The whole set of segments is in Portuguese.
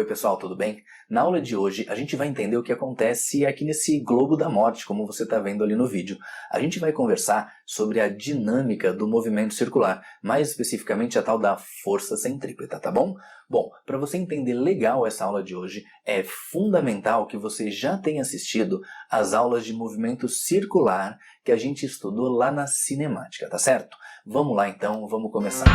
Oi pessoal, tudo bem? Na aula de hoje a gente vai entender o que acontece aqui nesse globo da morte, como você está vendo ali no vídeo. A gente vai conversar sobre a dinâmica do movimento circular, mais especificamente a tal da força centrípeta, tá bom? Bom, para você entender legal essa aula de hoje, é fundamental que você já tenha assistido às aulas de movimento circular que a gente estudou lá na cinemática, tá certo? Vamos lá então, vamos começar.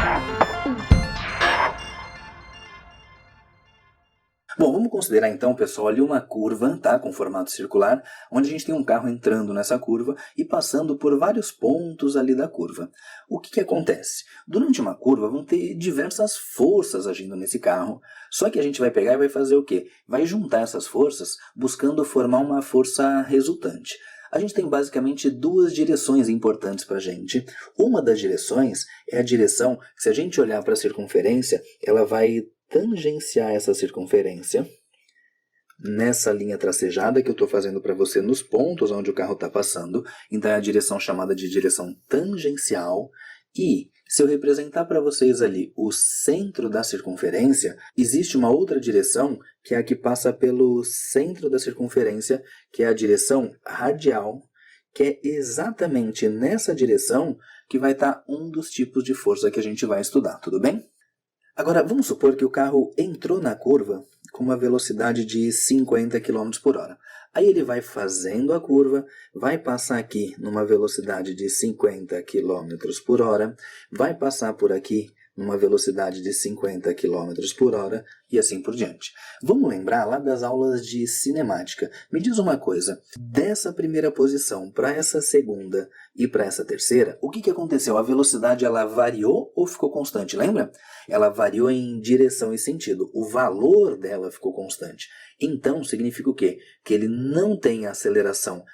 Bom, vamos considerar então, pessoal, ali uma curva, tá, com formato circular, onde a gente tem um carro entrando nessa curva e passando por vários pontos ali da curva. O que acontece? Durante uma curva vão ter diversas forças agindo nesse carro, só que a gente vai pegar e vai fazer o quê? Vai juntar essas forças buscando formar uma força resultante. A gente tem basicamente duas direções importantes para a gente. Uma das direções é a direção que, se a gente olhar para a circunferência, ela vai tangenciar essa circunferência nessa linha tracejada que eu estou fazendo para você nos pontos onde o carro está passando. Então é a direção chamada de direção tangencial. E se eu representar para vocês ali o centro da circunferência, existe uma outra direção que é a que passa pelo centro da circunferência, que é a direção radial, que é exatamente nessa direção que vai estar um dos tipos de força que a gente vai estudar, tudo bem? Agora, vamos supor que o carro entrou na curva com uma velocidade de 50 km por hora. Aí ele vai fazendo a curva, vai passar aqui numa velocidade de 50 km por hora, vai passar por aqui numa velocidade de 50 km por hora e assim por diante. Vamos lembrar lá das aulas de cinemática. Me diz uma coisa, dessa primeira posição para essa segunda e para essa terceira, o que aconteceu? A velocidade ela variou ou ficou constante, lembra? Ela variou em direção e sentido. O valor dela ficou constante. Então, significa o quê? Que ele não tem aceleração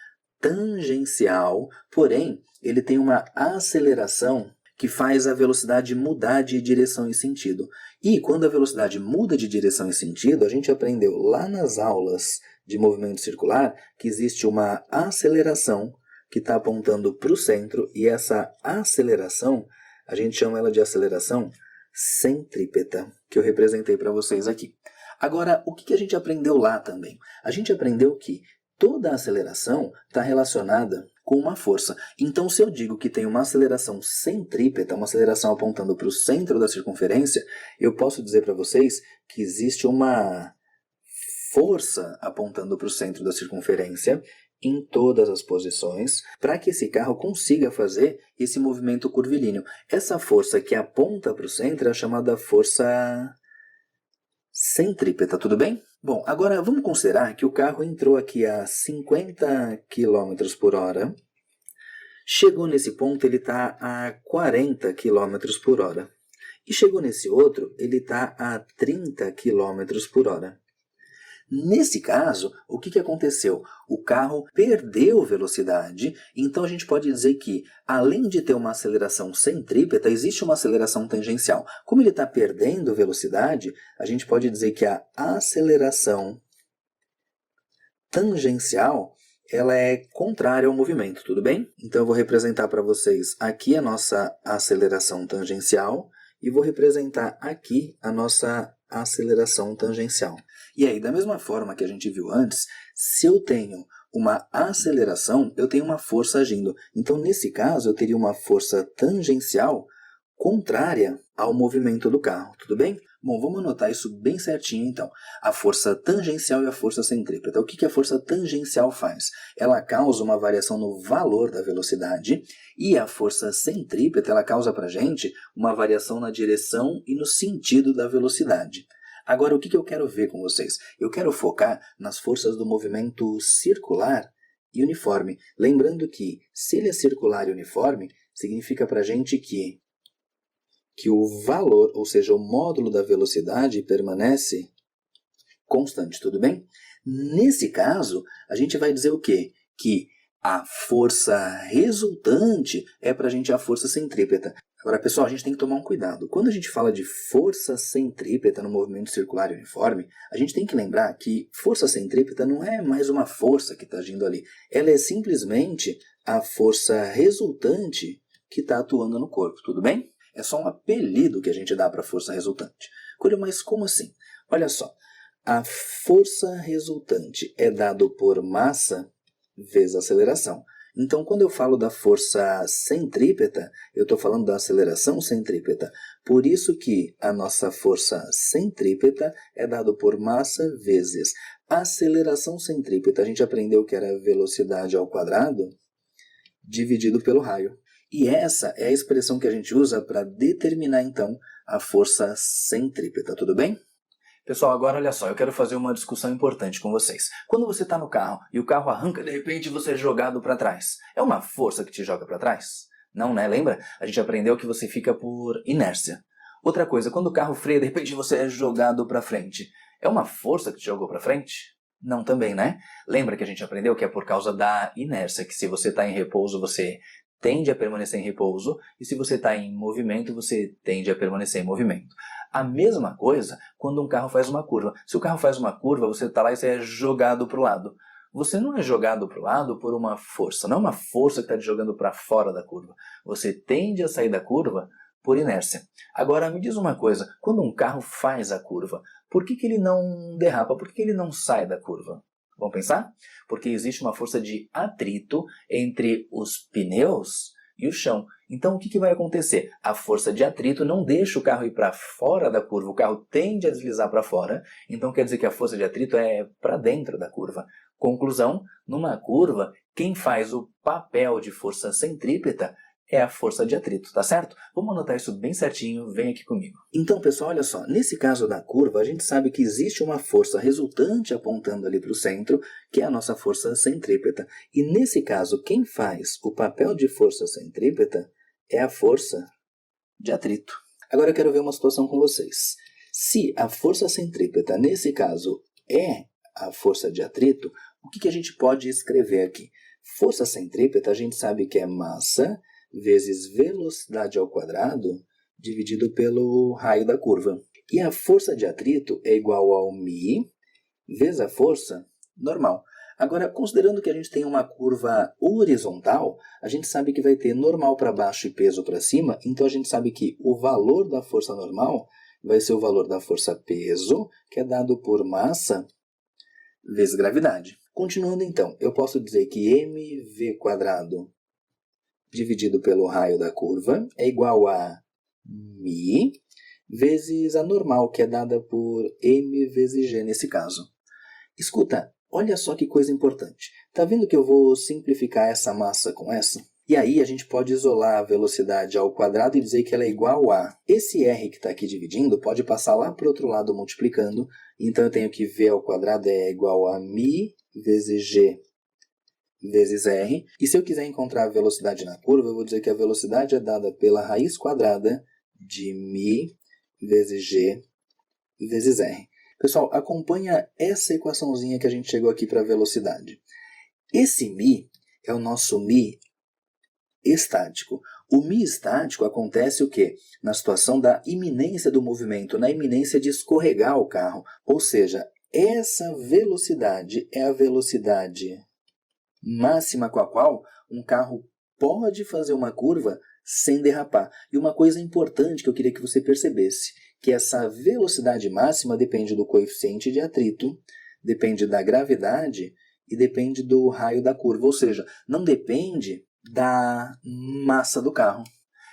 tangencial, porém, ele tem uma aceleração que faz a velocidade mudar de direção e sentido. E quando a velocidade muda de direção e sentido, a gente aprendeu lá nas aulas de movimento circular que existe uma aceleração que está apontando para o centro, e essa aceleração, a gente chama ela de aceleração centrípeta, que eu representei para vocês aqui. Agora, o que a gente aprendeu lá também? A gente aprendeu que toda aceleração está relacionada com uma força. Então, se eu digo que tem uma aceleração centrípeta, uma aceleração apontando para o centro da circunferência, eu posso dizer para vocês que existe uma força apontando para o centro da circunferência em todas as posições, para que esse carro consiga fazer esse movimento curvilíneo.Essa força que aponta para o centro é chamada força centrípeta, tudo bem? Bom, agora vamos considerar que o carro entrou aqui a 50 km por hora, chegou nesse ponto, ele está a 40 km por hora, e chegou nesse outro, ele está a 30 km por hora. Nesse caso, o que aconteceu? O carro perdeu velocidade, então a gente pode dizer que, além de ter uma aceleração centrípeta, existe uma aceleração tangencial. Como ele está perdendo velocidade, a gente pode dizer que a aceleração tangencial ela é contrária ao movimento, tudo bem? Então eu vou representar para vocês aqui a nossa aceleração tangencial e vou representar aqui a nossa aceleração tangencial. E aí, da mesma forma que a gente viu antes, se eu tenho uma aceleração, eu tenho uma força agindo. Então, nesse caso, eu teria uma força tangencial contrária ao movimento do carro, tudo bem? Bom, vamos anotar isso bem certinho então. A força tangencial e a força centrípeta. O que a força tangencial faz? Ela causa uma variação no valor da velocidade, e a força centrípeta ela causa para a gente uma variação na direção e no sentido da velocidade. Agora, o que eu quero ver com vocês? Eu quero focar nas forças do movimento circular e uniforme. Lembrando que, se ele é circular e uniforme, significa para a gente que o valor, ou seja, o módulo da velocidade permanece constante, tudo bem? Nesse caso, a gente vai dizer o quê? Que a força resultante é para a gente a força centrípeta. Agora, pessoal, a gente tem que tomar um cuidado. Quando a gente fala de força centrípeta no movimento circular e uniforme, a gente tem que lembrar que força centrípeta não é mais uma força que está agindo ali. Ela é simplesmente a força resultante que está atuando no corpo, tudo bem? É só um apelido que a gente dá para a força resultante. Coelho, mas como assim? Olha só, A força resultante é dado por massa vezes aceleração. Então, quando eu falo da força centrípeta, eu estou falando da aceleração centrípeta. Por isso que a nossa força centrípeta é dado por massa vezes aceleração centrípeta. A gente aprendeu que era velocidade ao quadrado dividido pelo raio. E essa é a expressão que a gente usa para determinar, então, a força centrípeta. Tudo bem? Pessoal, agora olha só, eu quero fazer uma discussão importante com vocês. Quando você está no carro e o carro arranca, de repente você é jogado para trás. É uma força que te joga para trás? Não, né? Lembra? A gente aprendeu que você fica por inércia. Outra coisa, quando o carro freia, de repente você é jogado para frente. É uma força que te jogou para frente? Não também, né? Lembra que a gente aprendeu que é por causa da inércia, que se você está em repouso, você tende a permanecer em repouso, e se você está em movimento, você tende a permanecer em movimento. A mesma coisa quando um carro faz uma curva. Se o carro faz uma curva, você está lá e você é jogado para o lado. Você não é jogado para o lado por uma força, não é uma força que está te jogando para fora da curva. Você tende a sair da curva por inércia. Agora, me diz uma coisa, quando um carro faz a curva, por que ele não derrapa? Por que ele não sai da curva? Vamos pensar? Porque existe uma força de atrito entre os pneus e o chão. Então, o que vai acontecer? A força de atrito não deixa o carro ir para fora da curva, o carro tende a deslizar para fora, então quer dizer que a força de atrito é para dentro da curva. Conclusão, numa curva, quem faz o papel de força centrípeta é a força de atrito, tá certo? Vamos anotar isso bem certinho, vem aqui comigo. Então, pessoal, olha só, nesse caso da curva, a gente sabe que existe uma força resultante apontando ali para o centro, que é a nossa força centrípeta. E nesse caso, quem faz o papel de força centrípeta é a força de atrito. Agora eu quero ver uma situação com vocês. Se a força centrípeta, nesse caso, é a força de atrito, o que a gente pode escrever aqui? Força centrípeta, a gente sabe que é massa vezes velocidade ao quadrado dividido pelo raio da curva. E a força de atrito é igual ao μ vezes a força normal. Agora, considerando que a gente tem uma curva horizontal, a gente sabe que vai ter normal para baixo e peso para cima, então a gente sabe que o valor da força normal vai ser o valor da força peso, que é dado por massa vezes gravidade. Continuando então, eu posso dizer que mv² dividido pelo raio da curva é igual a μ vezes a normal, que é dada por m vezes g nesse caso. Escuta, olha só que coisa importante. Tá vendo que eu vou simplificar essa massa com essa? E aí a gente pode isolar a velocidade ao quadrado e dizer que ela é igual a... Esse r que está aqui dividindo pode passar lá para o outro lado multiplicando. Então eu tenho que v² é igual a μ vezes g vezes r. E se eu quiser encontrar a velocidade na curva, eu vou dizer que a velocidade é dada pela raiz quadrada de μ vezes g vezes r. Pessoal, acompanha essa equaçãozinha que a gente chegou aqui para a velocidade. Esse μ é o nosso μ estático. O μ estático acontece o quê? Na situação da iminência do movimento, na iminência de escorregar o carro. Ou seja, essa velocidade é a velocidade máxima com a qual um carro pode fazer uma curva sem derrapar. E uma coisa importante que eu queria que você percebesse, que essa velocidade máxima depende do coeficiente de atrito, depende da gravidade e depende do raio da curva, ou seja, não depende da massa do carro.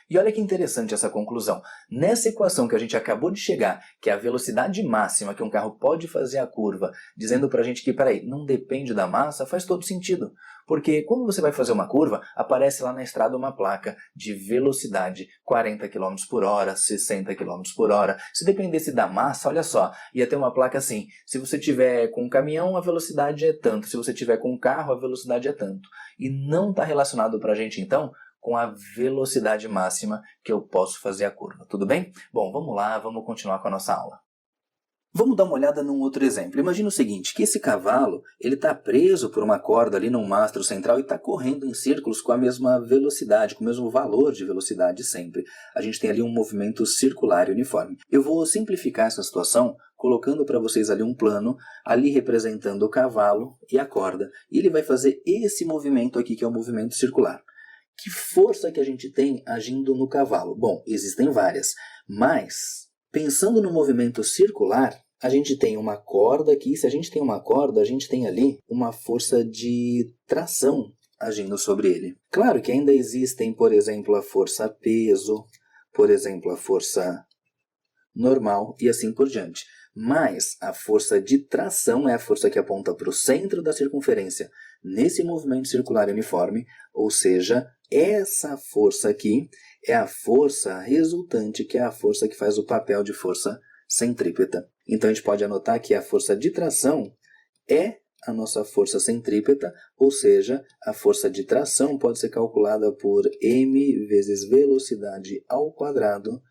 E olha que interessante essa conclusão. Nessa equação que a gente acabou de chegar, que é a velocidade máxima que um carro pode fazer a curva, dizendo pra gente que, peraí, não depende da massa, faz todo sentido. Porque quando você vai fazer uma curva, aparece lá na estrada uma placa de velocidade 40 km por hora, 60 km por hora. Se dependesse da massa, olha só, ia ter uma placa assim, se você tiver com um caminhão, a velocidade é tanto, se você tiver com um carro, a velocidade é tanto. E não está relacionado pra gente, então, com a velocidade máxima que eu posso fazer a curva. Tudo bem? Bom, vamos lá, vamos continuar com a nossa aula. Vamos dar uma olhada num outro exemplo. Imagina o seguinte, que esse cavalo ele está preso por uma corda ali num mastro central e está correndo em círculos com a mesma velocidade, com o mesmo valor de velocidade sempre. A gente tem ali um movimento circular e uniforme. Eu vou simplificar essa situação colocando para vocês ali um plano, ali representando o cavalo e a corda. E ele vai fazer esse movimento aqui, que é o movimento circular. Que força que a gente tem agindo no cavalo? Bom, existem várias, mas pensando no movimento circular, A gente tem uma corda aqui. Se a gente tem uma corda, a gente tem ali uma força de tração agindo sobre ele. Claro que ainda existem, por exemplo, a força peso, por exemplo, a força normal e assim por diante. Mas a força de tração é a força que aponta para o centro da circunferência nesse movimento circular uniforme, ou seja, essa força aqui é a força resultante, que é a força que faz o papel de força centrípeta. Então a gente pode anotar que a força de tração é a nossa força centrípeta, ou seja, a força de tração pode ser calculada por m vezes velocidade ao quadrado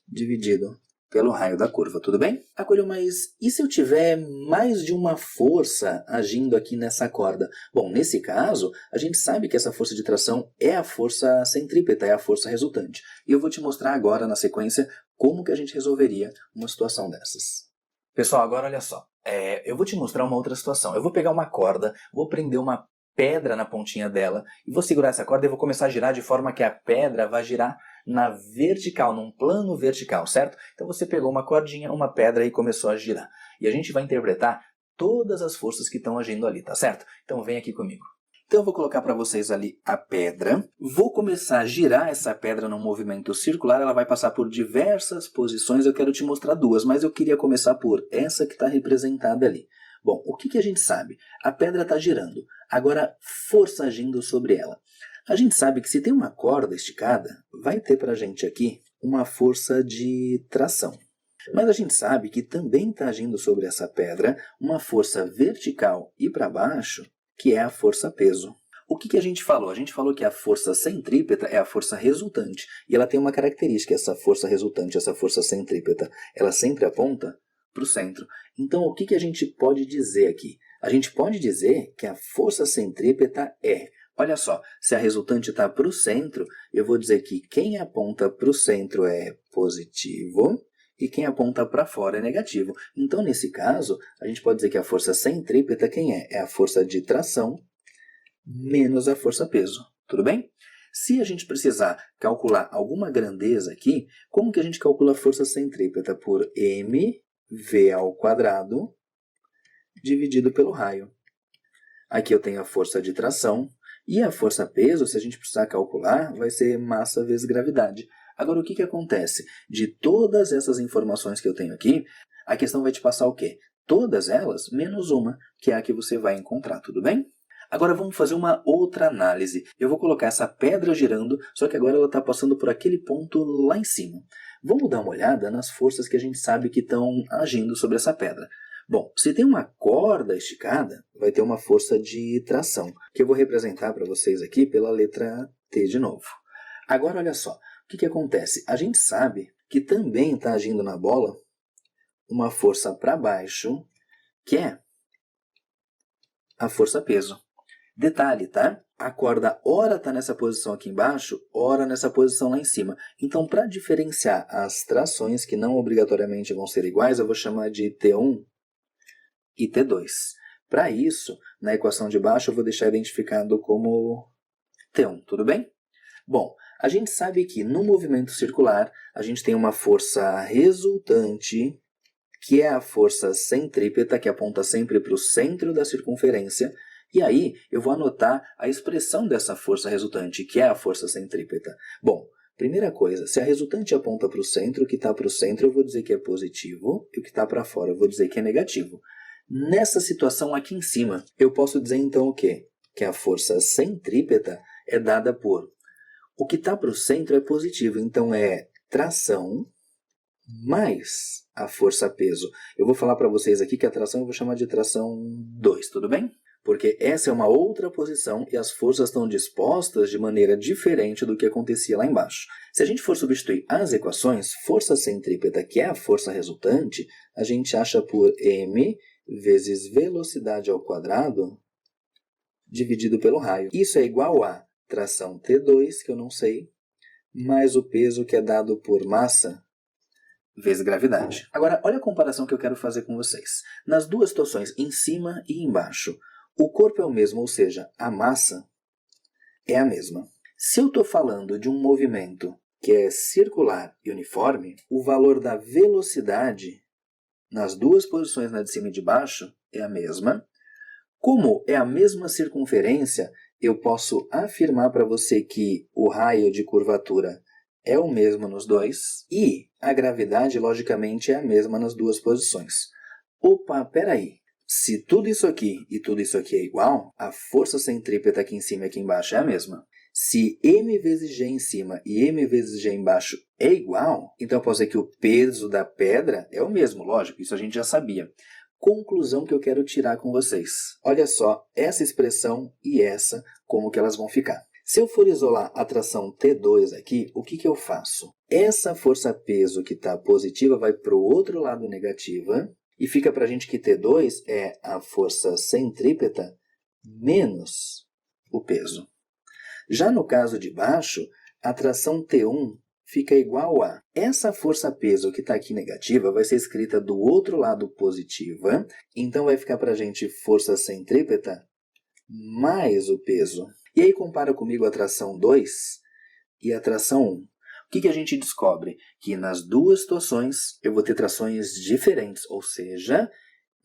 dividido pelo raio da curva, tudo bem? Acolheu, mas e se eu tiver mais de uma força agindo aqui nessa corda? Bom, nesse caso, a gente sabe que essa força de tração é a força centrípeta, é a força resultante. E eu vou te mostrar agora, na sequência, como que a gente resolveria uma situação dessas. Pessoal, agora olha só. Eu vou te mostrar uma outra situação. Eu vou pegar uma corda, vou prender uma pedra na pontinha dela e vou segurar essa corda e vou começar a girar de forma que a pedra vai girar na vertical, num plano vertical, certo? Então você pegou uma cordinha, uma pedra e começou a girar. E a gente vai interpretar todas as forças que estão agindo ali, tá certo? Então vem aqui comigo. Então eu vou colocar para vocês ali a pedra, vou começar a girar essa pedra num movimento circular, ela vai passar por diversas posições, eu quero te mostrar duas, mas eu queria começar por essa que está representada ali. Bom, o que a gente sabe? A pedra está girando, agora força agindo sobre ela. A gente sabe que se tem uma corda esticada, vai ter para a gente aqui uma força de tração. Mas a gente sabe que também está agindo sobre essa pedra uma força vertical e para baixo, que é a força peso. O que a gente falou? A gente falou que a força centrípeta é a força resultante. E ela tem uma característica, essa força resultante, essa força centrípeta. Ela sempre aponta para o centro. Então, o que a gente pode dizer aqui? A gente pode dizer que a força centrípeta é... Olha só, se a resultante está para o centro, eu vou dizer que quem aponta para o centro é positivo e quem aponta para fora é negativo. Então, nesse caso, a gente pode dizer que a força centrípeta quem é? É a força de tração menos a força peso. Tudo bem? Se a gente precisar calcular alguma grandeza aqui, como que a gente calcula a força centrípeta? Por mv ao quadrado dividido pelo raio. Aqui eu tenho a força de tração e a força peso, se a gente precisar calcular, vai ser massa vezes gravidade. Agora, o que acontece? De todas essas informações que eu tenho aqui, a questão vai te passar o quê? Todas elas, menos uma, que é a que você vai encontrar, tudo bem? Agora vamos fazer uma outra análise. Eu vou colocar essa pedra girando, só que agora ela está passando por aquele ponto lá em cima. Vamos dar uma olhada nas forças que a gente sabe que estão agindo sobre essa pedra. Bom, se tem uma corda esticada, vai ter uma força de tração, que eu vou representar para vocês aqui pela letra T de novo. Agora olha só. O que acontece? A gente sabe que também está agindo na bola uma força para baixo, que é a força peso. Detalhe, tá? A corda ora está nessa posição aqui embaixo, ora nessa posição lá em cima. Então, para diferenciar as trações, que não obrigatoriamente vão ser iguais, eu vou chamar de T1 e T2. Para isso, na equação de baixo, eu vou deixar identificado como T1, tudo bem? Bom, a gente sabe que no movimento circular, a gente tem uma força resultante, que é a força centrípeta, que aponta sempre para o centro da circunferência, e aí eu vou anotar a expressão dessa força resultante, que é a força centrípeta. Bom, primeira coisa, se a resultante aponta para o centro, o que está para o centro eu vou dizer que é positivo, e o que está para fora eu vou dizer que é negativo. Nessa situação aqui em cima, eu posso dizer então o quê? Que a força centrípeta é dada por... O que está para o centro é positivo, então é tração mais a força peso. Eu vou falar para vocês aqui que a tração eu vou chamar de tração 2, tudo bem? Porque essa é uma outra posição e as forças estão dispostas de maneira diferente do que acontecia lá embaixo. Se a gente for substituir as equações, força centrípeta, que é a força resultante, a gente acha por m vezes velocidade ao quadrado dividido pelo raio. Isso é igual a tração T2, que eu não sei, mais o peso que é dado por massa vezes gravidade. Agora, olha a comparação que eu quero fazer com vocês. Nas duas situações, em cima e embaixo, o corpo é o mesmo, ou seja, a massa é a mesma. Se eu estou falando de um movimento que é circular e uniforme, o valor da velocidade nas duas posições, na de cima e de baixo, é a mesma. Como é a mesma circunferência, eu posso afirmar para você que o raio de curvatura é o mesmo nos dois e a gravidade, logicamente, é a mesma nas duas posições. Opa, peraí. Se tudo isso aqui e tudo isso aqui é igual, a força centrípeta aqui em cima e aqui embaixo é a mesma. Se m vezes g em cima e m vezes g embaixo é igual, então eu posso dizer que o peso da pedra é o mesmo, lógico, isso a gente já sabia. Conclusão que eu quero tirar com vocês. Olha só essa expressão e essa, como que elas vão ficar. Se eu for isolar a tração T2 aqui, o que eu faço? Essa força-peso que está positiva vai para o outro lado negativa e fica para a gente que T2 é a força centrípeta menos o peso. Já no caso de baixo, a tração T1 fica igual a essa força-peso que está aqui negativa vai ser escrita do outro lado positiva, então vai ficar para a gente força centrípeta mais o peso. E aí compara comigo a tração 2 e a tração 1. O que a gente descobre? Que nas duas situações eu vou ter trações diferentes, ou seja,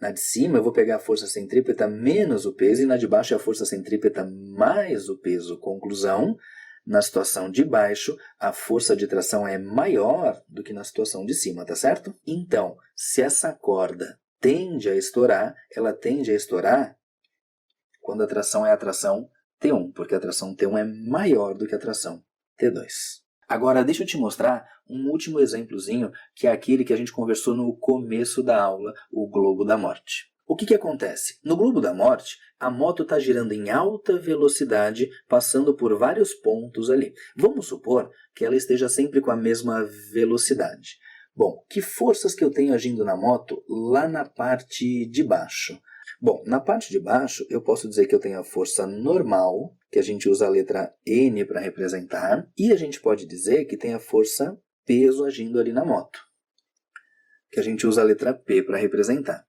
na de cima eu vou pegar a força centrípeta menos o peso e na de baixo é a força centrípeta mais o peso. Conclusão, na situação de baixo, a força de tração é maior do que na situação de cima, tá certo? Então, se essa corda tende a estourar, ela tende a estourar quando a tração é a tração T1, porque a tração T1 é maior do que a tração T2. Agora, deixa eu te mostrar um último exemplozinho, que é aquele que a gente conversou no começo da aula, o globo da morte. O que acontece? No globo da morte, a moto está girando em alta velocidade, passando por vários pontos ali. Vamos supor que ela esteja sempre com a mesma velocidade. Bom, que forças que eu tenho agindo na moto lá na parte de baixo? Bom, na parte de baixo, eu posso dizer que eu tenho a força normal, que a gente usa a letra N para representar, e a gente pode dizer que tem a força peso agindo ali na moto, que a gente usa a letra P para representar.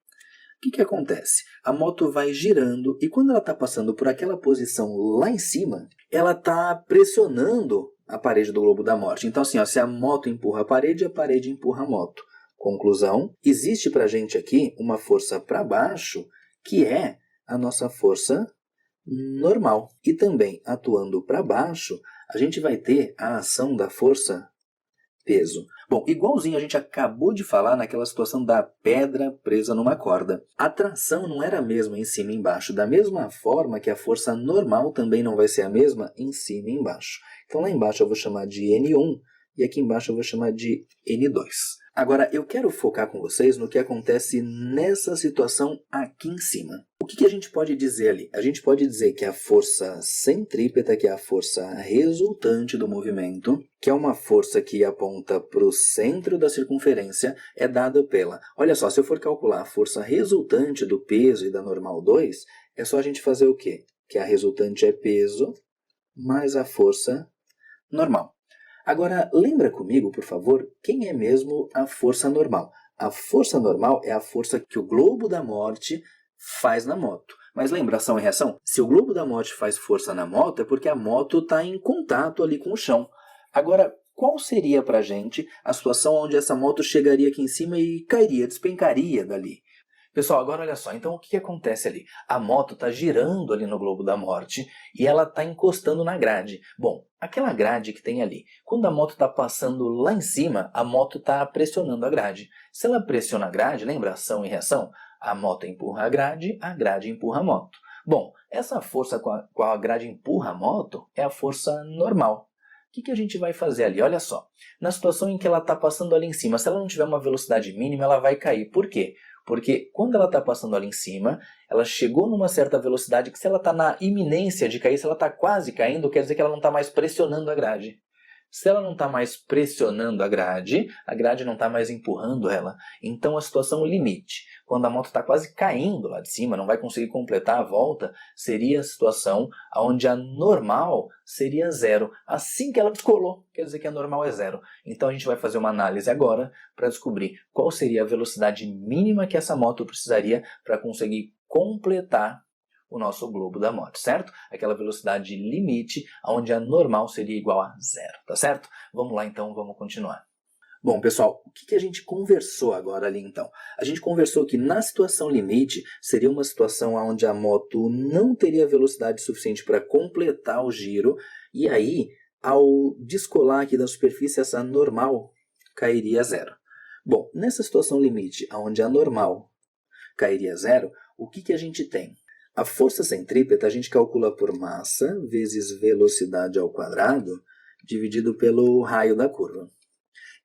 O que acontece? A moto vai girando e quando ela está passando por aquela posição lá em cima, ela está pressionando a parede do globo da morte. Então, assim, ó, se a moto empurra a parede empurra a moto. Conclusão, existe para a gente aqui uma força para baixo, que é a nossa força normal. E também, atuando para baixo, a gente vai ter a ação da força peso. Bom, igualzinho a gente acabou de falar naquela situação da pedra presa numa corda. A tração não era a mesma em cima e embaixo, da mesma forma que a força normal também não vai ser a mesma em cima e embaixo. Então lá embaixo eu vou chamar de N1 e aqui embaixo eu vou chamar de N2. Agora, eu quero focar com vocês no que acontece nessa situação aqui em cima. O que a gente pode dizer ali? A gente pode dizer que a força centrípeta, que é a força resultante do movimento, que é uma força que aponta para o centro da circunferência, é dada pela... Olha só, se eu for calcular a força resultante do peso e da normal 2, é só a gente fazer o quê? Que a resultante é peso mais a força normal. Agora, lembra comigo, por favor, quem é mesmo a força normal? A força normal é a força que o globo da morte faz na moto. Mas lembra ação e reação? Se o globo da morte faz força na moto, é porque a moto está em contato ali com o chão. Agora, qual seria para a gente a situação onde essa moto chegaria aqui em cima e cairia, despencaria dali? Pessoal, agora olha só, então o que acontece ali? A moto está girando ali no globo da morte e ela está encostando na grade. Bom, aquela grade que tem ali, quando a moto está passando lá em cima, a moto está pressionando a grade. Se ela pressiona a grade, lembra ação e reação? A moto empurra a grade empurra a moto. Bom, essa força com a grade empurra a moto é a força normal. O que a gente vai fazer ali? Olha só, na situação em que ela está passando ali em cima, se ela não tiver uma velocidade mínima, ela vai cair. Por quê? Porque quando ela está passando ali em cima, ela chegou numa certa velocidade que se ela está na iminência de cair, se ela está quase caindo, quer dizer que ela não está mais pressionando a grade. Se ela não está mais pressionando a grade não está mais empurrando ela. Então a situação limite, quando a moto está quase caindo lá de cima, não vai conseguir completar a volta, seria a situação onde a normal seria zero. Assim que ela descolou, quer dizer que a normal é zero. Então a gente vai fazer uma análise agora para descobrir qual seria a velocidade mínima que essa moto precisaria para conseguir completar o nosso globo da morte, certo? Aquela velocidade limite, onde a normal seria igual a zero, tá certo? Vamos lá então, vamos continuar. Bom, pessoal, o que a gente conversou agora ali então? A gente conversou que na situação limite seria uma situação onde a moto não teria velocidade suficiente para completar o giro e aí, ao descolar aqui da superfície, essa normal cairia a zero. Bom, nessa situação limite, onde a normal cairia a zero, o que a gente tem? A força centrípeta a gente calcula por massa vezes velocidade ao quadrado dividido pelo raio da curva.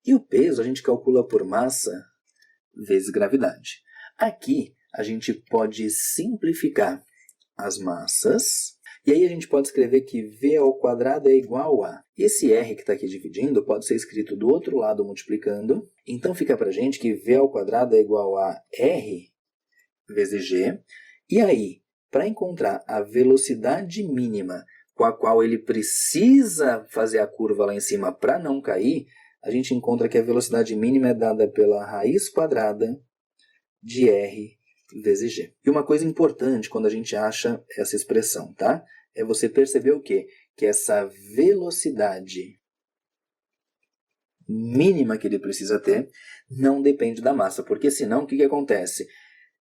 E o peso a gente calcula por massa vezes gravidade. Aqui a gente pode simplificar as massas e aí a gente pode escrever que V ao quadrado é igual a... Esse R que está aqui dividindo pode ser escrito do outro lado multiplicando. Então fica para a gente que V ao quadrado é igual a R vezes G. E aí, para encontrar a velocidade mínima com a qual ele precisa fazer a curva lá em cima para não cair, a gente encontra que a velocidade mínima é dada pela raiz quadrada de R vezes G. E uma coisa importante quando a gente acha essa expressão, tá? É você perceber o quê? Que essa velocidade mínima que ele precisa ter não depende da massa, porque senão o que acontece?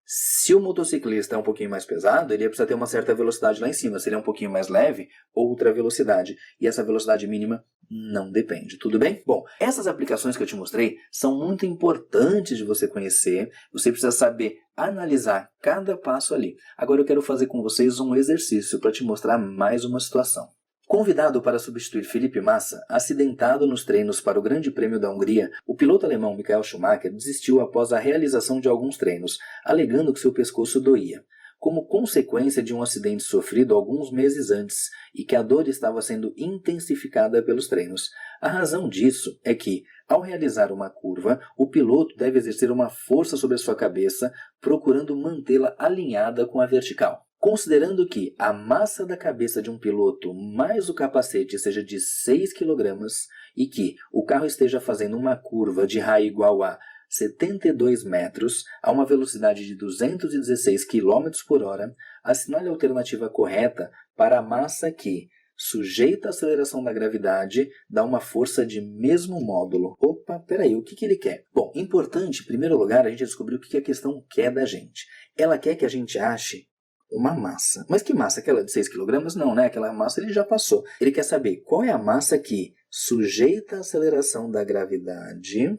Se o motociclista é um pouquinho mais pesado, ele precisa ter uma certa velocidade lá em cima. Se ele é um pouquinho mais leve, outra velocidade. E essa velocidade mínima não depende, tudo bem? Bom, essas aplicações que eu te mostrei são muito importantes de você conhecer. Você precisa saber analisar cada passo ali. Agora eu quero fazer com vocês um exercício para te mostrar mais uma situação. Convidado para substituir Felipe Massa, acidentado nos treinos para o Grande Prêmio da Hungria, o piloto alemão Michael Schumacher desistiu após a realização de alguns treinos, alegando que seu pescoço doía, como consequência de um acidente sofrido alguns meses antes e que a dor estava sendo intensificada pelos treinos. A razão disso é que, ao realizar uma curva, o piloto deve exercer uma força sobre a sua cabeça, procurando mantê-la alinhada com a vertical. Considerando que a massa da cabeça de um piloto mais o capacete seja de 6 kg e que o carro esteja fazendo uma curva de raio igual a 72 metros a uma velocidade de 216 km por hora, assinale a alternativa correta para a massa que, sujeita à aceleração da gravidade, dá uma força de mesmo módulo. Opa, peraí, o que ele quer? Bom, importante, em primeiro lugar, a gente descobriu o que a questão quer da gente. Ela quer que a gente ache uma massa. Mas que massa? Aquela de 6 kg? Não, né? Aquela massa ele já passou. Ele quer saber qual é a massa que, sujeita à aceleração da gravidade,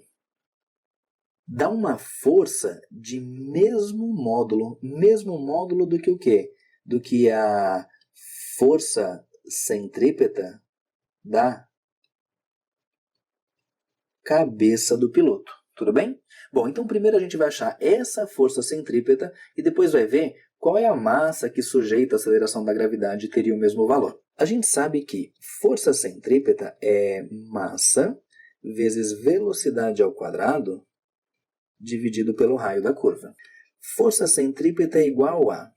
dá uma força de mesmo módulo do que o quê? Do que a força centrípeta da cabeça do piloto. Tudo bem? Bom, então primeiro a gente vai achar essa força centrípeta e depois vai ver qual é a massa que sujeita à aceleração da gravidade teria o mesmo valor. A gente sabe que força centrípeta é massa vezes velocidade ao quadrado dividido pelo raio da curva. Força centrípeta é igual a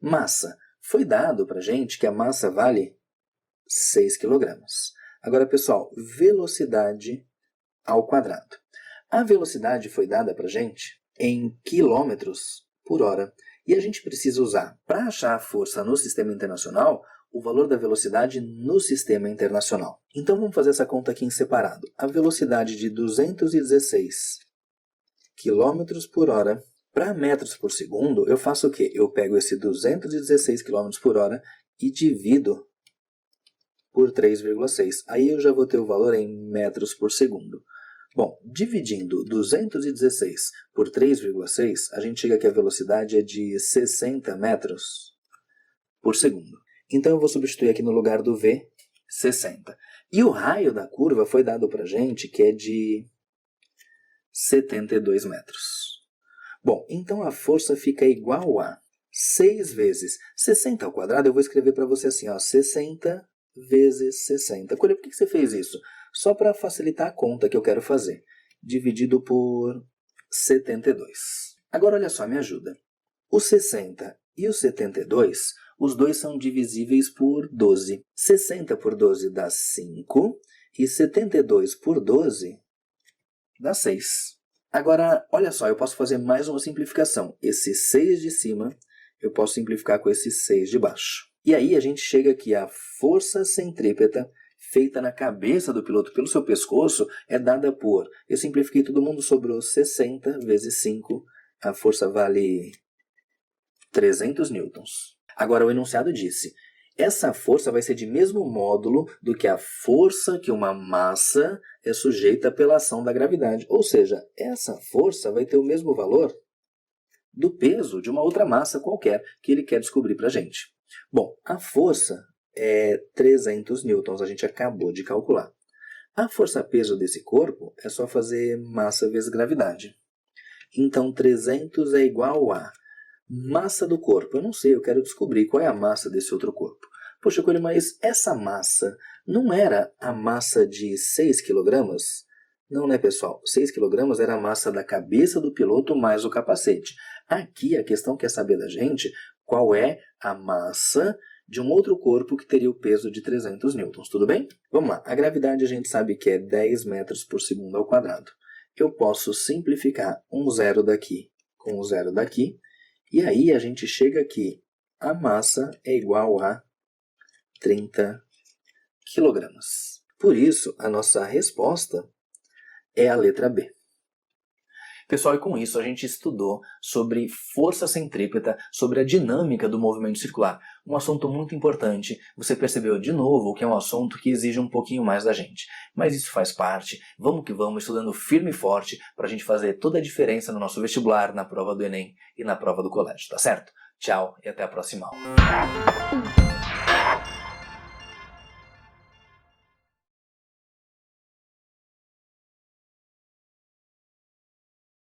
massa. Foi dado para a gente que a massa vale 6 kg. Agora, pessoal, velocidade ao quadrado. A velocidade foi dada para a gente em quilômetros por hora. E a gente precisa usar, para achar a força no sistema internacional, o valor da velocidade no sistema internacional. Então vamos fazer essa conta aqui em separado. A velocidade de 216 km por hora para metros por segundo, eu faço o quê? Eu pego esse 216 km por hora e divido por 3,6. Aí eu já vou ter o valor em metros por segundo. Bom, dividindo 216 por 3,6, a gente chega que a velocidade é de 60 metros por segundo. Então eu vou substituir aqui no lugar do V, 60. E o raio da curva foi dado para a gente que é de 72 metros. Bom, então a força fica igual a 6 vezes 60 ao quadrado. Eu vou escrever para você assim, ó, 60 vezes 60. Colhe, por que você fez isso? Só para facilitar a conta que eu quero fazer. Dividido por 72. Agora olha só, me ajuda. O 60 e o 72, os dois são divisíveis por 12. 60 por 12 dá 5 e 72 por 12 dá 6. Agora, olha só, eu posso fazer mais uma simplificação. Esse 6 de cima eu posso simplificar com esse 6 de baixo. E aí a gente chega aqui, a força centrípeta feita na cabeça do piloto pelo seu pescoço é dada por, eu simplifiquei todo mundo, sobrou 60 vezes 5, a força vale 300 newtons. Agora o enunciado disse, essa força vai ser de mesmo módulo do que a força que uma massa é sujeita pela ação da gravidade. Ou seja, essa força vai ter o mesmo valor do peso de uma outra massa qualquer que ele quer descobrir para a gente. Bom, a força é 300 newtons, a gente acabou de calcular. A força-peso desse corpo é só fazer massa vezes gravidade. Então, 300 é igual a massa do corpo. Eu não sei, eu quero descobrir qual é a massa desse outro corpo. Poxa, Coelho, mas essa massa não era a massa de 6 kg? Não, né, pessoal? 6 kg era a massa da cabeça do piloto mais o capacete. Aqui a questão quer saber da gente qual é a massa de um outro corpo que teria o peso de 300 newtons, tudo bem? Vamos lá, a gravidade a gente sabe que é 10 metros por segundo ao quadrado. Eu posso simplificar um zero daqui com um zero daqui, e aí a gente chega aqui, a massa é igual a 30 kg. Por isso, a nossa resposta é a letra B. Pessoal, e com isso a gente estudou sobre força centrípeta, sobre a dinâmica do movimento circular. Um assunto muito importante. Você percebeu de novo que é um assunto que exige um pouquinho mais da gente. Mas isso faz parte. Vamos que vamos, estudando firme e forte para a gente fazer toda a diferença no nosso vestibular, na prova do Enem e na prova do colégio, tá certo? Tchau e até a próxima aula.